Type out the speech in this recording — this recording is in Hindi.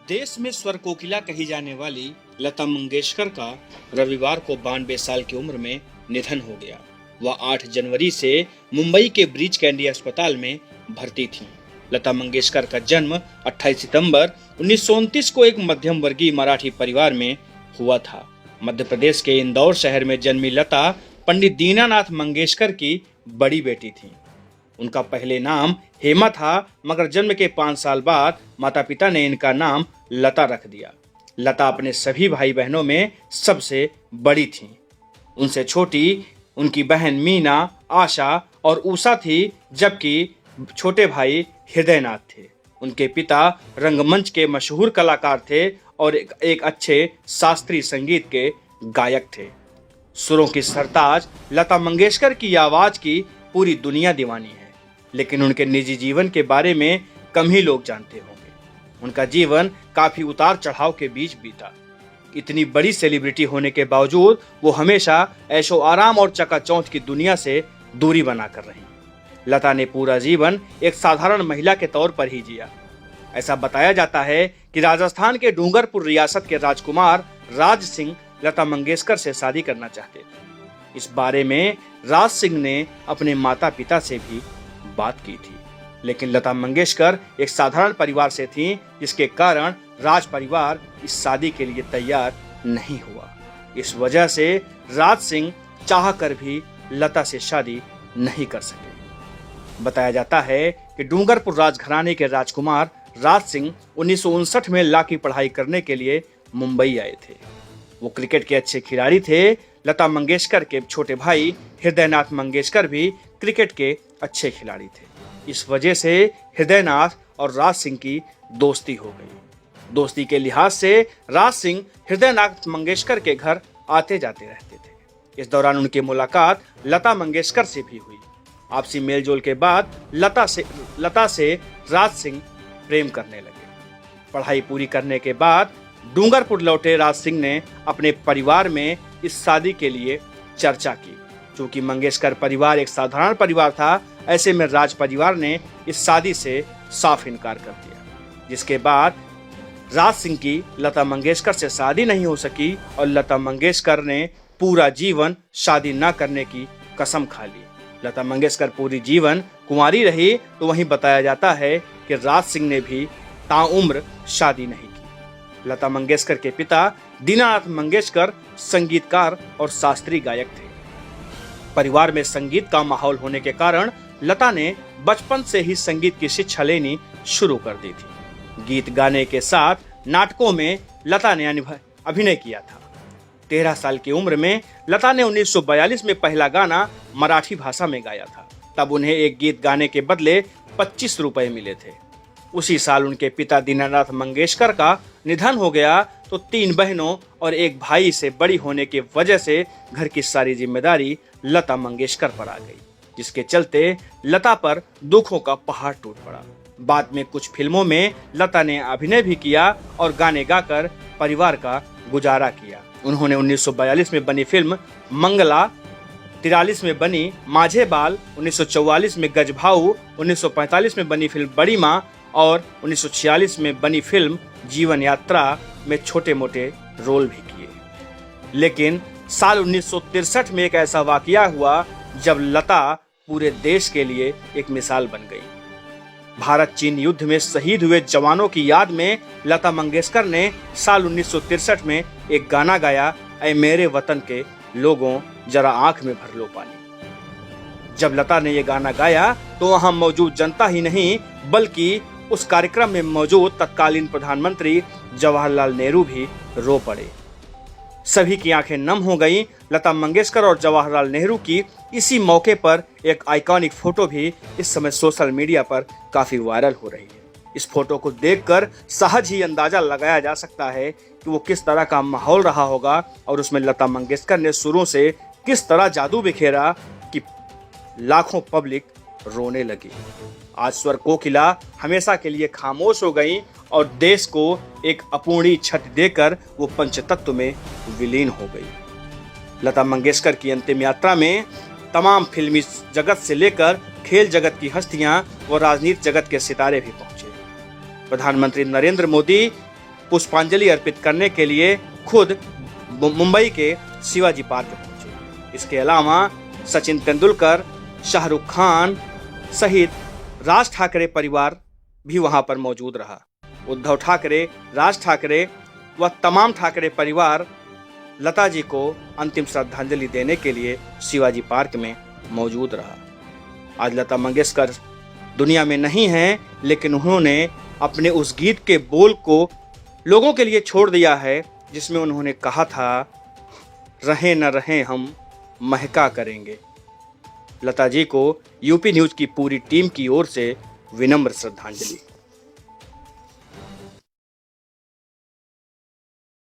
देश में स्वर कोकिला कही जाने वाली लता मंगेशकर का रविवार को 92 साल की उम्र में निधन हो गया। वह 8 जनवरी से मुंबई के ब्रीच कैंडी अस्पताल में भर्ती थीं। लता मंगेशकर का जन्म 28 सितंबर 1929 को एक मध्यम वर्गीय मराठी परिवार में हुआ था। मध्य प्रदेश के इंदौर शहर में जन्मी लता पंडित दीनानाथ मंगेशकर की बड़ी बेटी थी। उनका पहले नाम हेमा था, मगर जन्म के 5 साल बाद माता पिता ने इनका नाम लता रख दिया। लता अपने सभी भाई बहनों में सबसे बड़ी थीं। उनसे छोटी उनकी बहन मीना, आशा और उषा थी, जबकि छोटे भाई हृदयनाथ थे। उनके पिता रंगमंच के मशहूर कलाकार थे और एक अच्छे शास्त्रीय संगीत के गायक थे। सुरों की सरताज लता मंगेशकर की आवाज की पूरी दुनिया दीवानी है, लेकिन उनके निजी जीवन के बारे में कम ही लोग जानते होंगे। उनका जीवन काफी उतार चढ़ाव के बीच बीता। इतनी बड़ी सेलिब्रिटी होने के बावजूद वो हमेशा ऐशो आराम और चकाचौंध की दुनिया से दूरी बनाकर रही। लता ने पूरा जीवन एक साधारण महिला के तौर पर ही जिया। ऐसा बताया जाता है कि राजस्थान के डूंगरपुर रियासत के राजकुमार राज सिंह लता मंगेशकर से शादी करना चाहते थे। इस बारे में राज सिंह ने अपने माता पिता से भी बात की थी, लेकिन लता मंगेशकर एक साधारण परिवार से थीं, जिसके कारण राज परिवार इस शादी के लिए तैयार नहीं हुआ। इस वजह से राज सिंह चाहकर भी लता से शादी नहीं कर सके। बताया जाता है कि डूंगरपुर राजघराने के राजकुमार राज सिंह 1959 में लॉ की पढ़ाई करने के लिए मुंबई आए थे। वो क्रिकेट के अच्छे खिलाड़ी थे। लता मंगेशकर के छोटे भाई हृदयनाथ मंगेशकर भी क्रिकेट के अच्छे खिलाड़ी थे। इस वजह से हृदयनाथ और राज सिंह की दोस्ती हो गई। दोस्ती के लिहाज से राज सिंह हृदयनाथ मंगेशकर के घर आते जाते रहते थे। इस दौरान उनकी मुलाकात लता मंगेशकर से भी हुई। आपसी मेलजोल के बाद लता से राज सिंह प्रेम करने लगे। पढ़ाई पूरी करने के बाद डूंगरपुर लौटे राज सिंह ने अपने परिवार में इस शादी के लिए चर्चा की। क्योंकि मंगेशकर परिवार एक साधारण परिवार था, ऐसे में राज परिवार ने इस शादी से साफ इनकार कर दिया, जिसके बाद राज सिंह की लता मंगेशकर से शादी नहीं हो सकी और लता मंगेशकर ने पूरा जीवन शादी न करने की कसम खा ली। लता मंगेशकर पूरी जीवन कुंवारी रही, तो वहीं बताया जाता है कि राज सिंह ने भी ताउम्र शादी नहीं की। लता मंगेशकर के पिता दीनानाथ मंगेशकर संगीतकार और शास्त्रीय गायक थे। परिवार में संगीत का माहौल होने के कारण लता ने बचपन से ही संगीत की शिक्षा लेनी शुरू कर दी थी। गीत गाने के साथ नाटकों में लता ने अभिनय किया था। 13 साल की उम्र में लता ने 1942 में पहला गाना मराठी भाषा में गाया था। तब उन्हें एक गीत गाने के बदले 25 रुपए मिले थे। उसी साल उनके पिता दीनानाथ मंगेशकर का निधन हो गया, तो 3 बहनों और एक भाई से बड़ी होने की वजह से घर की सारी जिम्मेदारी लता मंगेशकर पर आ गई, जिसके चलते लता पर दुखों का पहाड़ टूट पड़ा। बाद में कुछ फिल्मों में लता ने अभिनय भी किया और गाने गाकर परिवार का गुजारा किया। उन्होंने 1942 में बनी फिल्म मंगला, 43 में बनी माझे बाल, 1944 में गजभाऊ, 1945 में बनी फिल्म बड़ी माँ और 1946 में बनी फिल्म जीवन यात्रा में छोटे मोटे रोल भी किए। लेकिन साल 1963 में एक ऐसा वाकया हुआ जब लता पूरे देश के लिए एक मिसाल बन गई। भारत चीन युद्ध में शहीद हुए जवानों की याद में लता मंगेशकर ने साल 1963 में एक गाना गाया, ऐ मेरे वतन के लोगों जरा आंख में भर लो पानी। जब लता ने ये गाना गाया तो वहां मौजूद जनता ही नहीं, बल्कि उस कार्यक्रम में मौजूद तत्कालीन प्रधानमंत्री जवाहरलाल नेहरू भी रो पड़े। सभी की आंखें नम हो गईं। लता मंगेशकर और जवाहरलाल नेहरू की इसी मौके पर एक आइकॉनिक फोटो भी इस समय सोशल मीडिया पर काफी वायरल हो रही है। इस फोटो को देखकर सहज ही अंदाजा लगाया जा सकता है कि वो किस तरह का माहौल रहा होगा और उसमें लता मंगेशकर ने सुरों से किस तरह जादू बिखेरा कि लाखों पब्लिक रोने लगी। आज स्वर कोकिला हमेशा के लिए खामोश हो गई और देश को एक अपूर्णीय क्षति देकर वो पंचतत्व में विलीन हो गई। लता मंगेशकर की अंतिम यात्रा में तमाम फिल्मी जगत से लेकर खेल जगत की हस्तियां व राजनीति जगत के सितारे भी पहुंचे। प्रधानमंत्री नरेंद्र मोदी पुष्पांजलि अर्पित करने के लिए खुद मुंबई के शिवाजी पार्क पहुंचे। इसके अलावा सचिन तेंदुलकर, शाहरुख खान सहित राज ठाकरे परिवार भी वहां पर मौजूद रहा। उद्धव ठाकरे, राज ठाकरे व तमाम ठाकरे परिवार लता जी को अंतिम श्रद्धांजलि देने के लिए शिवाजी पार्क में मौजूद रहा। आज लता मंगेशकर दुनिया में नहीं हैं, लेकिन उन्होंने अपने उस गीत के बोल को लोगों के लिए छोड़ दिया है, जिसमें उन्होंने कहा था, रहें न रहें हम महका करेंगे। लता जी को यूपी न्यूज़ की पूरी टीम की ओर से विनम्र श्रद्धांजलि।